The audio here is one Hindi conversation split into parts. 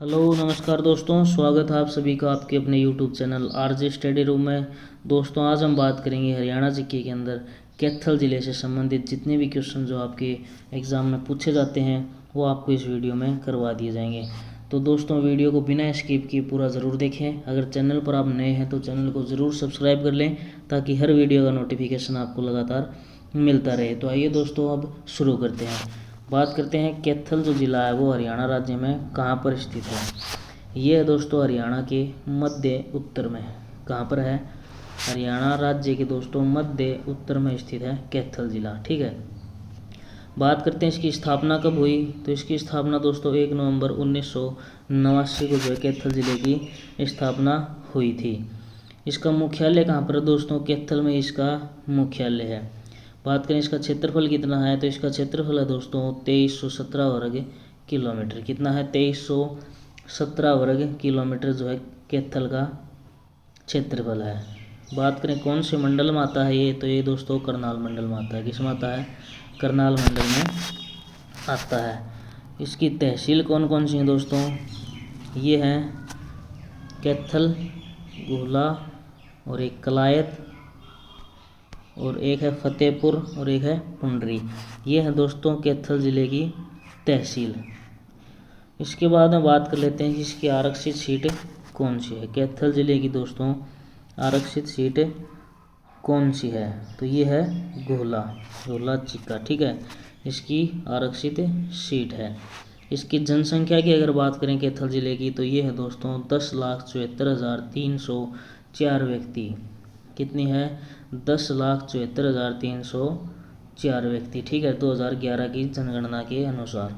हेलो नमस्कार दोस्तों, स्वागत है आप सभी का आपके अपने YouTube channel RJ study room में। दोस्तों आज हम बात करेंगे हरियाणा जीके के अंदर कैथल ज़िले से संबंधित जितने भी क्वेश्चन जो आपके एग्ज़ाम में पूछे जाते हैं वो आपको इस वीडियो में करवा दिए जाएंगे। तो दोस्तों वीडियो को बिना स्किप किए पूरा ज़रूर देखें। अगर चैनल पर आप नए हैं तो चैनल को ज़रूर सब्सक्राइब कर लें ताकि हर वीडियो का नोटिफिकेशन आपको लगातार मिलता रहे। तो आइए दोस्तों अब शुरू करते हैं। बात करते हैं कैथल जो ज़िला है वो हरियाणा राज्य में कहाँ पर स्थित है। ये है दोस्तों हरियाणा के मध्य उत्तर में। कहाँ पर है? हरियाणा राज्य के दोस्तों मध्य उत्तर में स्थित है कैथल ज़िला। ठीक है, बात करते हैं इसकी स्थापना कब हुई। तो इसकी स्थापना दोस्तों 1 नवंबर 1989 को जो है कैथल ज़िले की स्थापना हुई थी। इसका मुख्यालय कहाँ पर है दोस्तों? कैथल में इसका मुख्यालय है। बात करें इसका क्षेत्रफल कितना है, तो इसका क्षेत्रफल है दोस्तों 2317 वर्ग किलोमीटर। कितना है? 2317 वर्ग किलोमीटर जो है कैथल का क्षेत्रफल है। बात करें कौन से मंडल में आता है ये, तो ये दोस्तों करनाल मंडल में आता है। किस में आता है? करनाल मंडल में आता है। इसकी तहसील कौन कौन सी हैं दोस्तों? ये हैं कैथल, गुहला और एक कलायत और एक है फतेहपुर और एक है पुंडरी। ये है दोस्तों कैथल ज़िले की तहसील। इसके बाद में बात कर लेते हैं कि इसकी आरक्षित सीट कौन सी है। कैथल ज़िले की दोस्तों आरक्षित सीट कौन सी है, तो ये है गोला चिक्का। ठीक है, इसकी आरक्षित सीट है। इसकी जनसंख्या की अगर बात करें कैथल ज़िले की, तो ये है दोस्तों 10,74,304 व्यक्ति। कितनी है? 10,74,304 व्यक्ति। ठीक है, 2011 की जनगणना के अनुसार।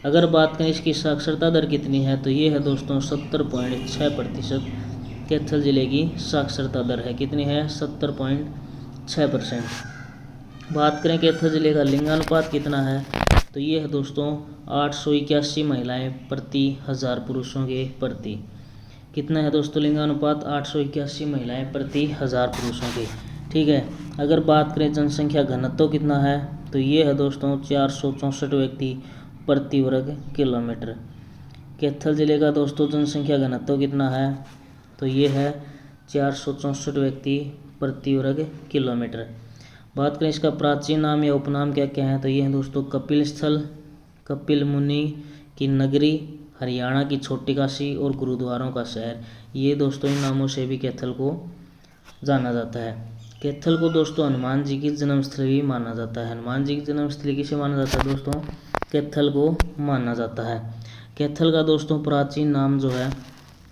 अगर बात करें इसकी साक्षरता दर कितनी है, तो ये है दोस्तों 70.6%। कैथल ज़िले की साक्षरता दर है कितनी है? 70.6%। बात करें कैथल ज़िले का लिंगानुपात कितना है, तो ये है दोस्तों 881 महिलाएं प्रति 1000 पुरुषों के प्रति। कितना है दोस्तों लिंगानुपात? 881 महिलाएं प्रति 1000 पुरुषों के। ठीक है, अगर बात करें जनसंख्या घनत्व कितना है, तो ये है दोस्तों 464 व्यक्ति प्रति वर्ग किलोमीटर। कैथल ज़िले का दोस्तों जनसंख्या घनत्व कितना है, तो ये है 464 व्यक्ति प्रति वर्ग किलोमीटर। बात करें इसका प्राचीन नाम या उपनाम क्या क्या है, तो ये है दोस्तों कपिल स्थल, कपिल मुनि की नगरी, हरियाणा की छोटी काशी और गुरुद्वारों का शहर। ये दोस्तों इन नामों से भी कैथल को जाना जाता है। कैथल को दोस्तों हनुमान जी की जन्मस्थली भी माना जाता है। हनुमान जी की जन्मस्थली किसे माना जाता है दोस्तों? कैथल को माना जाता है। कैथल का दोस्तों प्राचीन नाम जो है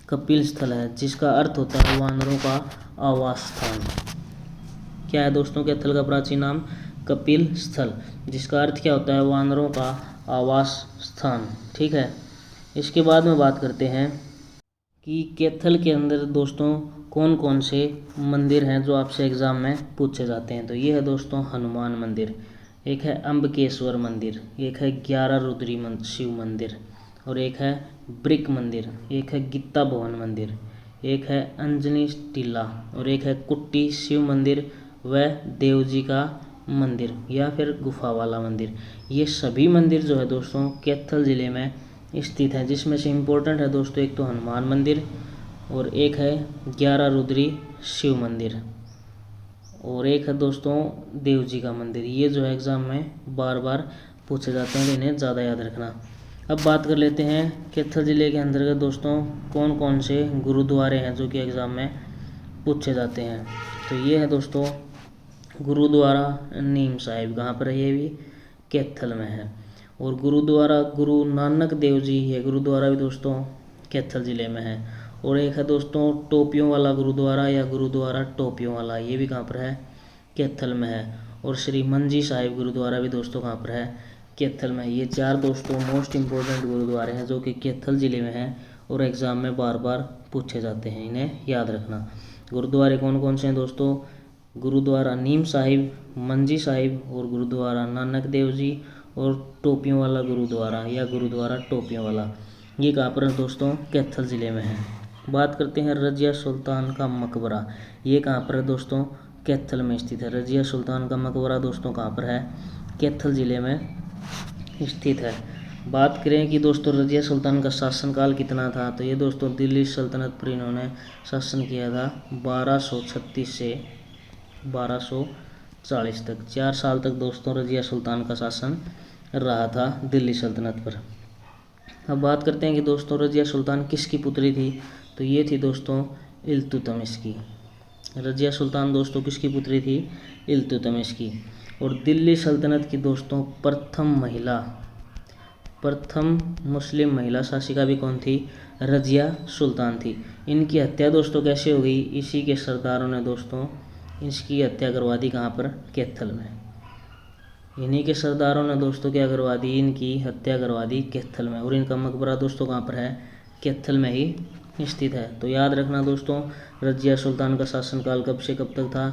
कपिल स्थल है, जिसका अर्थ होता है वानरों का आवास स्थान। क्या है दोस्तों कैथल का प्राचीन नाम? कपिल स्थल, जिसका अर्थ क्या होता है? वानरों का आवास स्थान। ठीक है, इसके बाद में बात करते हैं कि कैथल के अंदर दोस्तों कौन कौन से मंदिर हैं जो आपसे एग्ज़ाम में पूछे जाते हैं। तो ये है दोस्तों हनुमान मंदिर, एक है अम्बकेश्वर मंदिर, एक है 11 रुद्री शिव मंदिर और एक है ब्रिक मंदिर, एक है गीता भवन मंदिर, एक है अंजनी टीला और एक है कुट्टी शिव मंदिर व देव जी का मंदिर या फिर गुफा वाला मंदिर। ये सभी मंदिर जो है दोस्तों कैथल ज़िले में स्थित है, जिसमें से इम्पोर्टेंट है दोस्तों एक तो हनुमान मंदिर और एक है 11 रुद्री शिव मंदिर और एक है दोस्तों देव जी का मंदिर। ये जो है एग्ज़ाम में बार बार पूछे जाते हैं, इन्हें ज़्यादा याद रखना। अब बात कर लेते हैं कैथल ज़िले के अंतर्गत दोस्तों कौन कौन से गुरुद्वारे हैं जो कि एग्ज़ाम में पूछे जाते हैं। तो ये है दोस्तों गुरुद्वारा नीम साहिब। कहाँ पर है? ये भी कैथल में है। और गुरुद्वारा गुरु नानक देव जी है गुरुद्वारा भी दोस्तों कैथल ज़िले में है। और एक है दोस्तों टोपियों वाला गुरुद्वारा या गुरुद्वारा टोपियों वाला, ये भी कहाँ पर है? कैथल में है। और श्री मंजी साहिब गुरुद्वारा भी दोस्तों कहाँ पर है? कैथल में। ये चार दोस्तों मोस्ट इम्पोर्टेंट गुरुद्वारे हैं जो कि कैथल ज़िले में हैं और एग्ज़ाम में बार बार पूछे जाते हैं, इन्हें याद रखना। गुरुद्वारे कौन कौन से हैं दोस्तों? गुरुद्वारा नीम साहिब, मंजी साहिब और गुरुद्वारा नानक देव जी और टोपियों वाला गुरुद्वारा या गुरुद्वारा टोपियों वाला। ये कहाँ पर है दोस्तों? कैथल ज़िले में है। बात करते हैं रजिया सुल्तान का मकबरा। ये कहाँ पर है दोस्तों? कैथल में स्थित है। रजिया सुल्तान का मकबरा दोस्तों कहाँ पर है? कैथल ज़िले में स्थित है। बात करें कि दोस्तों रजिया सुल्तान का शासनकाल कितना था, तो ये दोस्तों दिल्ली सल्तनत पर इन्होंने शासन किया था 1236 से 1240 तक। 4 साल तक दोस्तों रजिया सुल्तान का शासन रहा था दिल्ली सल्तनत पर। अब बात करते हैं कि दोस्तों रजिया सुल्तान किसकी पुत्री थी, तो ये थी दोस्तों इल्तुतमिश की। रजिया सुल्तान दोस्तों किसकी पुत्री थी, इल्तुतमिश की। और दिल्ली सल्तनत की दोस्तों प्रथम मुस्लिम महिला शासिका भी कौन थी, रजिया सुल्तान थी। इनकी हत्या दोस्तों कैसे हो गई, इसी के सरदारों ने दोस्तों इसकी हत्या करवा दी। कहाँ पर, कैथल में। इन्हीं के सरदारों ने दोस्तों क्या करवा दी, इनकी हत्या करवा दी कैथल में। और इनका मकबरा दोस्तों कहाँ पर है, कैथल में ही स्थित है। तो याद रखना दोस्तों, रजिया सुल्तान का शासनकाल कब से कब तक था,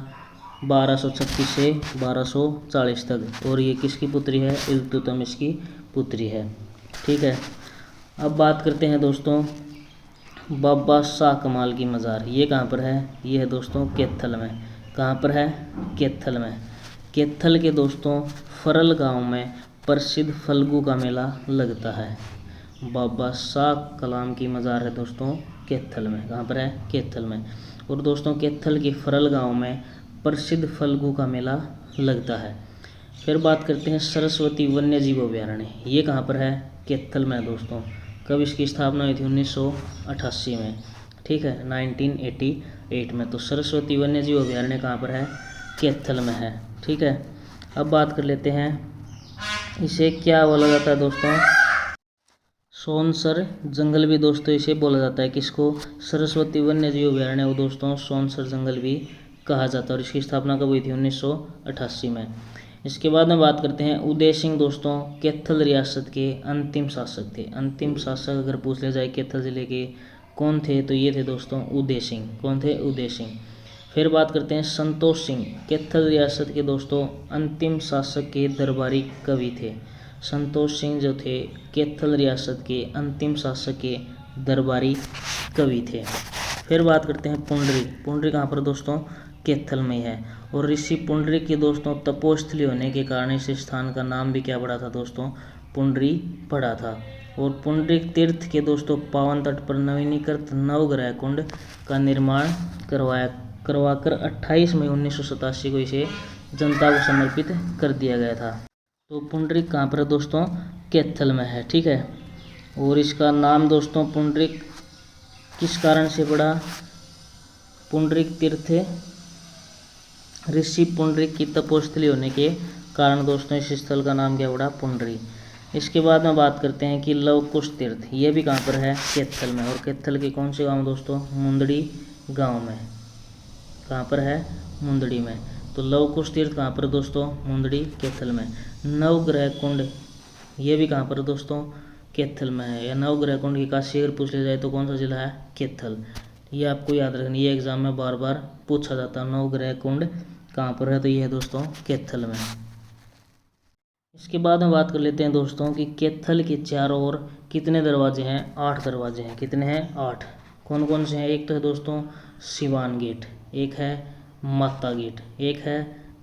1236 से 1240 तक। और ये किसकी पुत्री है, इल्तुतमिश की पुत्री है। ठीक है। अब बात करते हैं दोस्तों बाबा शाह कमाल की मज़ार। ये कहाँ पर है, ये है दोस्तों कैथल में। कहाँ पर है, कैथल में। कैथल के दोस्तों फरल गांव में प्रसिद्ध फल्गु का मेला लगता है। बाबा शाह कलाम की मज़ार है दोस्तों कैथल में। कहाँ पर है, कैथल में। और दोस्तों कैथल के फरल गांव में प्रसिद्ध फल्गु का मेला लगता है। फिर बात करते हैं सरस्वती वन्य जीव अभयारण्य। ये कहाँ पर है, कैथल में दोस्तों। कब इसकी स्थापना हुई थी, 1988 में। ठीक है, 1988 में। तो सरस्वती वन्य जीव अभयारण्य कहाँ पर है, कैथल में है। ठीक है। अब बात कर लेते हैं इसे क्या बोला जाता है दोस्तों, सोनसर जंगल भी दोस्तों इसे बोला जाता है। किसको, सरस्वती वन्य जीव अभयारण्य को दोस्तों सोनसर जंगल भी कहा जाता है। और इसकी स्थापना कब हुई थी, 1988 में। इसके बाद में बात करते हैं उदय सिंह दोस्तों कैथल रियासत के अंतिम शासक थे। अंतिम शासक अगर पूछ लिया जाए कैथल जिले के कौन थे, तो ये थे दोस्तों उदय सिंह। कौन थे, उदय सिंह। फिर बात करते हैं संतोष सिंह कैथल रियासत के दोस्तों अंतिम शासक के दरबारी कवि थे। संतोष सिंह जो थे कैथल रियासत के अंतिम शासक के दरबारी कवि थे। फिर बात करते हैं पुंडरी कहाँ पर दोस्तों, कैथल में है। और ऋषि पुंडरी के दोस्तों तपोस्थली होने के कारण इस स्थान का नाम भी क्या पड़ा था दोस्तों, पुंडरी पड़ा था। और पुंडरीक तीर्थ के दोस्तों पावन तट पर नवीनीकृत नवग्रह कुंड का निर्माण करवाकर 28 मई 1987 को इसे जनता को समर्पित कर दिया गया था। तो पुंडरीक कहाँ पर है दोस्तों, कैथल में है। ठीक है। और इसका नाम दोस्तों पुंडरीक किस कारण से पड़ा, पुंडरीक तीर्थ ऋषि पुंडरीक की तपोस्थली होने के कारण दोस्तों इस स्थल का नाम क्या पड़ा, पुंडरी। इसके बाद में बात करते हैं कि लवकुश तीर्थ, ये भी कहाँ पर है, कैथल में। और कैथल के कौन से गांव दोस्तों, मुंदड़ी गांव में। कहाँ पर है, मुंदड़ी में। तो लवकुश तीर्थ कहाँ पर दोस्तों, मुंदड़ी कैथल में। नवग्रह कुंड ये भी कहाँ पर दोस्तों, कैथल में है। या नवग्रह कुंड की काशी अगर पूछ लिया जाए तो कौन सा जिला है, कैथल। ये आपको याद रखना, ये एग्जाम में बार बार पूछा जाता है। नवग्रह कुंड कहाँ पर है, तो ये है दोस्तों कैथल में। इसके बाद में बात कर लेते हैं दोस्तों कि कैथल के चारों ओर कितने दरवाजे हैं, 8 दरवाजे हैं। कितने हैं, 8। कौन कौन से हैं, एक तो है दोस्तों सिवान गेट, एक है माता गेट, एक है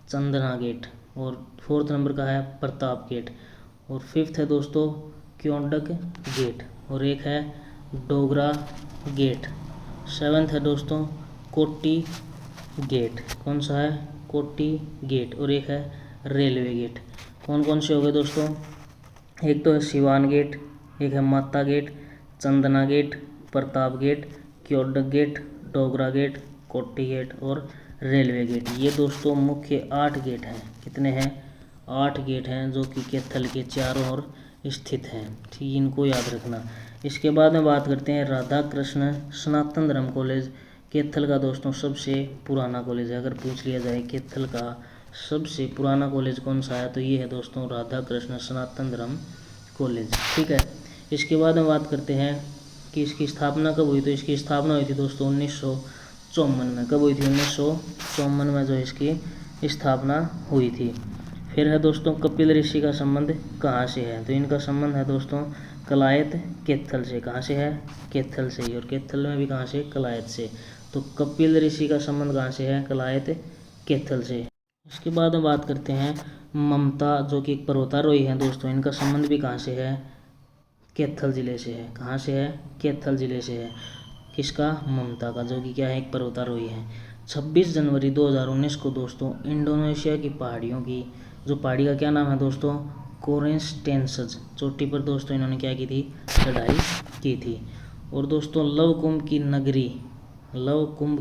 चंदना गेट, और 4th नंबर का है प्रताप गेट, और 5th है दोस्तों क्योंडक गेट, और एक है डोगरा गेट। 7th है दोस्तों कोटी गेट। कौन सा है, कोटी गेट, और एक है रेलवे गेट। कौन कौन से हो गए दोस्तों, एक तो है सिवान गेट, एक है Mata gate, Chandana gate, Pratap gate, क्योंडक gate, Dogra gate, Koti gate और रेलवे गेट। ये दोस्तों मुख्य 8 गेट हैं। कितने हैं, 8 गेट हैं जो कि कैथल के चारों ओर स्थित हैं। ठीक, इनको याद रखना। इसके बाद में बात करते हैं राधा कृष्ण सनातन धर्म कॉलेज कैथल का दोस्तों सबसे पुराना कॉलेज है। अगर पूछ लिया जाए कैथल का सबसे पुराना कॉलेज कौन सा है, तो ये है दोस्तों राधा कृष्ण सनातन धर्म कॉलेज। ठीक है। इसके बाद में बात करते हैं कि इसकी स्थापना कब हुई, तो इसकी स्थापना हुई थी दोस्तों 1954 में। कब हुई थी, 1954 में जो इसकी स्थापना हुई थी। फिर है दोस्तों कपिल ऋषि का संबंध कहाँ से है, तो इनका संबंध है दोस्तों कलायत कैथल से। कहाँ से है, कैथल से ही। और कैथल में भी कहाँ से, कलायत से। तो कपिल ऋषि का संबंध कहाँ से है, कलायत कैथल से। इसके बाद में बात करते हैं ममता जो कि एक पर्वतारोही हैं दोस्तों, इनका संबंध भी कहाँ से है, कैथल जिले से है। कहाँ से है? कैथल जिले से है। किसका? ममता का, जो कि क्या है? एक पर्वतारोही है। 26 जनवरी 2019 को दोस्तों इंडोनेशिया की पहाड़ियों की, जो पहाड़ी का क्या नाम है दोस्तों? कोरेंस्टेंसज चोटी पर दोस्तों इन्होंने क्या की थी? चढ़ाई की थी। और दोस्तों लव कुंभ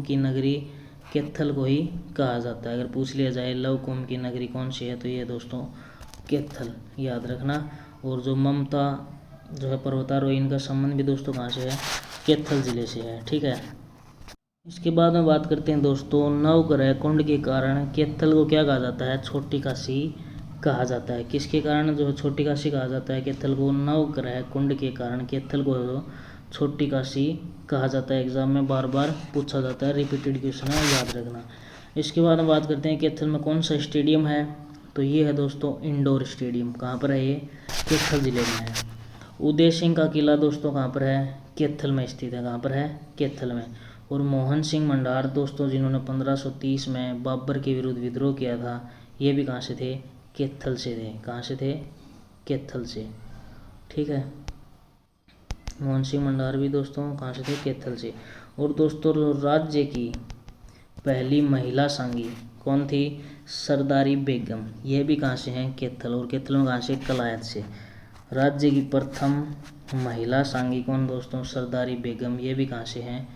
की नगरी कैथल को ही कहा जाता है। अगर पूछ लिया जाए लव कुंभ की नगरी कौन सी है, तो ये दोस्तों कैथल, याद रखना। और जो ममता जो है पर्वतारोही, इनका संबंध भी दोस्तों कहाँ से है? कैथल जिले से है। ठीक है। इसके बाद में बात करते हैं दोस्तों नवग्रह कुंड के कारण कैथल को क्या कहा जाता है? छोटी काशी कहा जाता है। किसके कारण जो है छोटी काशी कहा जाता है कैथल को? नवग्रह कुंड के कारण कैथल को छोटी काशी कहा जाता है। एग्जाम में बार बार पूछा जाता है, रिपीटेड क्वेश्चन है, याद रखना। इसके बाद में बात करते हैं कैथल में कौन सा स्टेडियम है, तो ये है दोस्तों इंडोर स्टेडियम। कहाँ पर है ये? कैथल जिले में है। उदय सिंह का किला दोस्तों कहाँ पर है? कैथल में स्थित है। कहाँ पर है? कैथल में। और मोहन सिंह मंडार दोस्तों, जिन्होंने 1530 में बाबर के विरुद्ध विद्रोह किया था, ये भी कहाँ से थे? कैथल से थे। कहाँ से थे? कैथल से। ठीक है। मोहन सिंह मंडार भी दोस्तों कहाँ से थे? कैथल से। और दोस्तों राज्य की पहली महिला सांगी कौन थी? सरदारी बेगम। ये भी कहाँ से हैं? कैथल। और कैथल में कहाँ से? कलायत से। राज्य की प्रथम महिला सांगी कौन दोस्तों? सरदारी बेगम। ये भी कहाँ से हैं?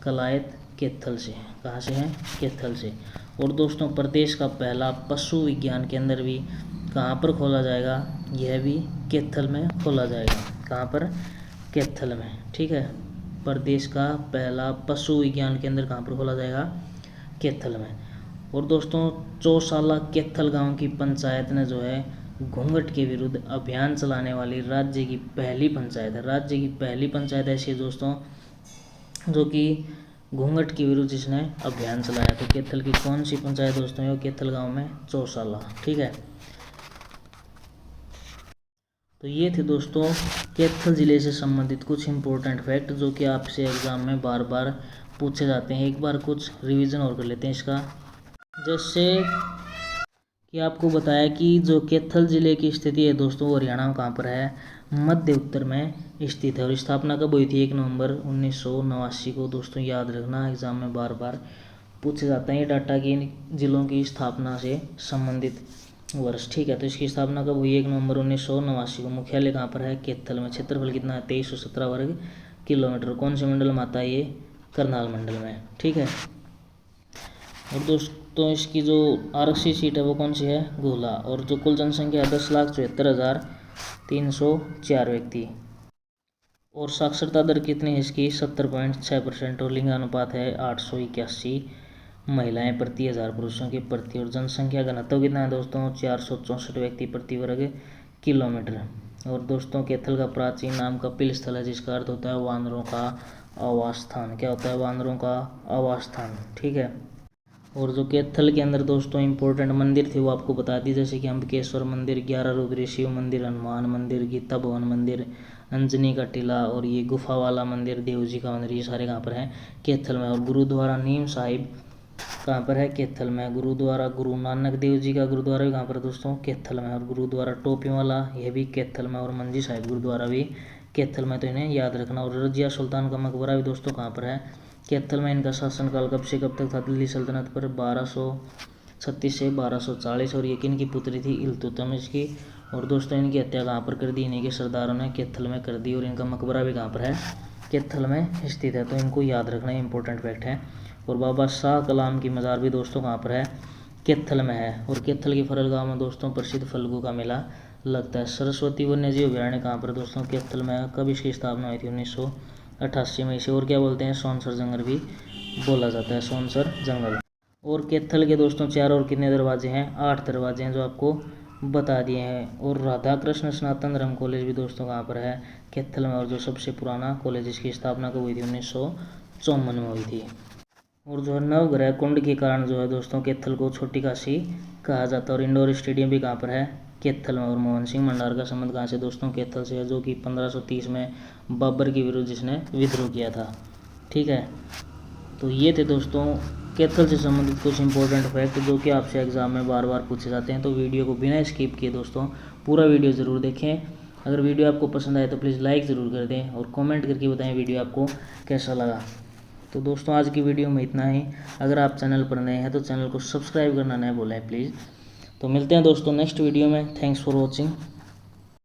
कलायत, कैथल से। कहाँ से हैं? कैथल से। और दोस्तों प्रदेश का पहला पशु विज्ञान केंद्र भी कहाँ पर खोला जाएगा? यह भी कैथल में खोला जाएगा। कहाँ पर? कैथल में। ठीक है। प्रदेश का पहला पशु विज्ञान केंद्र कहाँ पर खोला जाएगा? कैथल में। और दोस्तों चौसाला कैथल गांव की पंचायत ने जो है घूंघट के विरुद्ध अभियान चलाने वाली राज्य की पहली पंचायत है। राज्य की पहली पंचायत ऐसी है दोस्तों जो कि घूंघट के विरुद्ध जिसने अभियान चलाया। तो कैथल की कौन सी पंचायत दोस्तों? ये कैथल गांव में चौसाला। ठीक है। तो ये थे दोस्तों कैथल जिले से संबंधित कुछ इंपॉर्टेंट फैक्ट जो कि आपसे एग्जाम में बार बार पूछे जाते हैं। एक बार कुछ रिवीजन और कर लेते हैं इसका। जैसे कि आपको बताया कि जो कैथल जिले की स्थिति है दोस्तों वो हरियाणा में कहाँ पर है? मध्य उत्तर में स्थित है। और स्थापना कब हुई थी? 1 नवंबर 1989 को। दोस्तों याद रखना, एग्जाम में बार बार पूछे जाते हैं ये डाटा की जिलों की स्थापना से संबंधित वर्ष। ठीक है। तो इसकी स्थापना कब हुई? 1 नवंबर 1989 को। मुख्यालय कहाँ पर है? कैथल में। क्षेत्रफल कितना है? 2317 वर्ग किलोमीटर। कौन से मंडल में आता है ये? करनाल मंडल में। ठीक है। और दोस्तों इसकी जो आरक्षित सीट है वो कौन सी है? गोला। और जो कुल जनसंख्या है 10,74,304 व्यक्ति। और साक्षरता दर कितनी है इसकी? 70.6%। और लिंगानुपात है 881 महिलाएं प्रति 1000 पुरुषों के प्रति। और जनसंख्या घनत्व कितना है दोस्तों? 464 व्यक्ति प्रति वर्ग किलोमीटर। और दोस्तों कैथल का प्राचीन नाम कपिल स्थल है, जिसका अर्थ होता है वानरों का आवास स्थान। क्या होता है? वानरों का आवास स्थान। ठीक है। और जो कैथल के अंदर दोस्तों इंपॉर्टेंट मंदिर थे वो आपको बता दी, जैसे कि अम्बकेश्वर मंदिर, 11 रुद्री शिव मंदिर, हनुमान मंदिर, गीता भवन मंदिर, अंजनी का टीला और ये गुफा वाला मंदिर, देव जी का मंदिर, ये सारे कहाँ पर हैं? कैथल में। और गुरुद्वारा नीम साहिब कहाँ पर है? कैथल में। गुरुद्वारा गुरु नानक देव जी का गुरुद्वारा भी कहाँ पर है दोस्तों? कैथल में। और गुरुद्वारा टोपियों वाला यह भी कैथल में। और मंजी साहिब गुरुद्वारा भी कैथल में, तो इन्हें याद रखना। और रजिया सुल्तान का मकबरा भी दोस्तों कहाँ पर है? कैथल में। इनका शासनकाल कब से कब तक था दिल्ली सल्तनत पर? 1236 से 1240। और ये किनकी पुत्री थी? इल्तुतमिश की। और दोस्तों इनकी हत्या कहाँ पर कर दी? इन्हीं के सरदारों ने कैथल में कर दी। और इनका मकबरा भी कहाँ पर है? कैथल में स्थित है। तो इनको याद रखना, इंपॉर्टेंट फैक्ट है। और बाबा शाह कलाम की मज़ार भी दोस्तों कहाँ पर है? कैथल में है। और कैथल के फरल गाँव में दोस्तों प्रसिद्ध फल्गु का मेला लगता है। सरस्वती वन्यजीव अभयारण्य कहाँ पर दोस्तों? कैथल में। कब इसकी स्थापना हुई थी? 1988 में। इसे और क्या बोलते हैं? सोनसर जंगल भी बोला जाता है, सोनसर जंगल। और कैथल के दोस्तों 4 और कितने दरवाजे हैं? 8 दरवाजे हैं, जो आपको बता दिए हैं। और राधा कृष्ण सनातन धर्म कॉलेज भी दोस्तों कहाँ पर है? कैथल में। और जो सबसे पुराना कॉलेज, इसकी स्थापना कब हुई थी? 1954 में हुई थी। और जो है नवग्रह कुंड के कारण जो है दोस्तों कैथल को छोटी काशी कहा जाता है। और इंडोर स्टेडियम भी कहाँ पर है? कैथल में। और मोहन सिंह मंडार का संबंध कहाँ से दोस्तों? कैथल से है, जो कि 1530 में बाबर के विरुद्ध जिसने विद्रोह किया था। ठीक है। तो ये थे दोस्तों कैथल से संबंधित कुछ इंपॉर्टेंट फैक्ट जो कि आपसे एग्जाम में बार बार पूछे जाते हैं। तो वीडियो को बिना स्किप किए दोस्तों पूरा वीडियो ज़रूर देखें। अगर वीडियो आपको पसंद आए तो प्लीज़ लाइक ज़रूर कर दें और कमेंट करके बताएं वीडियो आपको कैसा लगा। तो दोस्तों आज की वीडियो में इतना ही। अगर आप चैनल पर नए हैं तो चैनल को सब्सक्राइब करना ना भूलें प्लीज़। तो मिलते हैं दोस्तों नेक्स्ट वीडियो में। Thanks for watching.